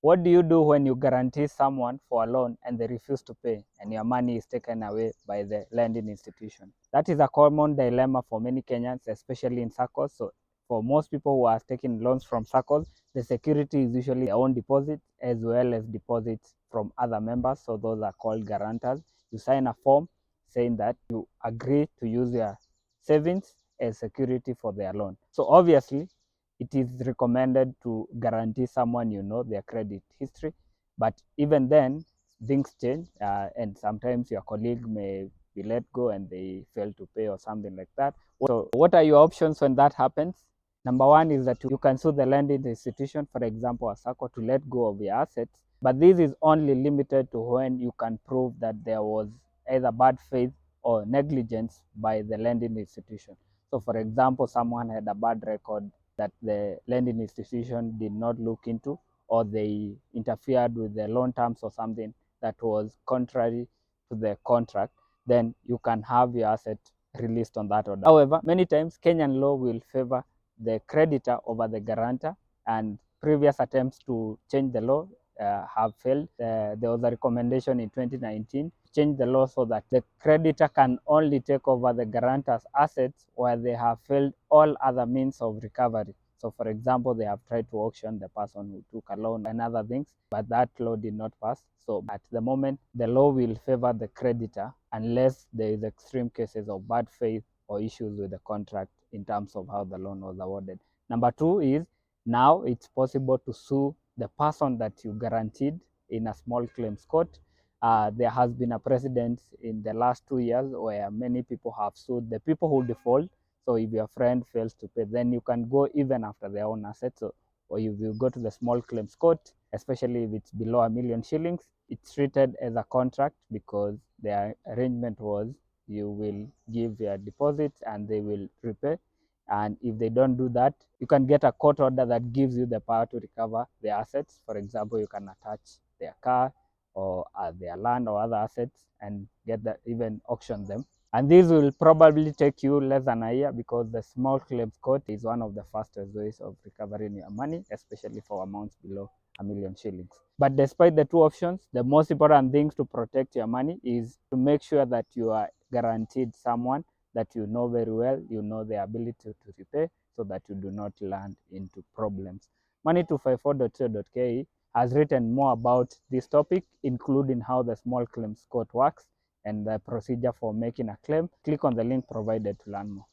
What do you do when you guarantee someone for a loan and they refuse to pay and your money is taken away by the lending institution? That is a common dilemma for many Kenyans, especially in SACCOs. So for most people who are taking loans from SACCOs, the security is usually their own deposit as well as deposits from other members. So those are called guarantors. You sign a form saying that you agree to use your savings as security for their loan. So obviously, it is recommended to guarantee someone their credit history. But even then, things change, and sometimes your colleague may be let go and they fail to pay or something like that. So what are your options when that happens? Number one is that you can sue the lending institution, for example, a SACCO, to let go of your assets. But this is only limited to when you can prove that there was either bad faith or negligence by the lending institution. So for example, someone had a bad record that the lending institution did not look into, or they interfered with the loan terms or something that was contrary to the contract, then you can have your asset released on that order. However, many times Kenyan law will favor the creditor over the guarantor, and previous attempts to change the law have failed. There was a recommendation in 2019 to change the law so that the creditor can only take over the guarantor's assets where they have failed all other means of recovery. So for example, they have tried to auction the person who took a loan and other things, but that law did not pass. So at the moment, the law will favor the creditor unless there is extreme cases of bad faith or issues with the contract in terms of how the loan was awarded. Number two is, now it's possible to sue the person that you guaranteed in a small claims court. There has been a precedent in the last 2 years where many people have sued the people who default. So if your friend fails to pay, then you can go even after their own assets. So, or if you go to the small claims court, especially if it's below 1 million shillings, it's treated as a contract because the arrangement was you will give your deposits and they will repay. And if they don't do that, you can get a court order that gives you the power to recover their assets. For example, you can attach their car or their land or other assets and get that, even auction them. And this will probably take you less than a year because the small claims court is one of the fastest ways of recovering your money, especially for amounts below 1 million shillings. But despite the two options, the most important things to protect your money is to make sure that you are guaranteed someone that you know very well, you know the ability to repay, so that you do not land into problems. Money254.co.ke has written more about this topic, including how the small claims court works and the procedure for making a claim. Click on the link provided to learn more.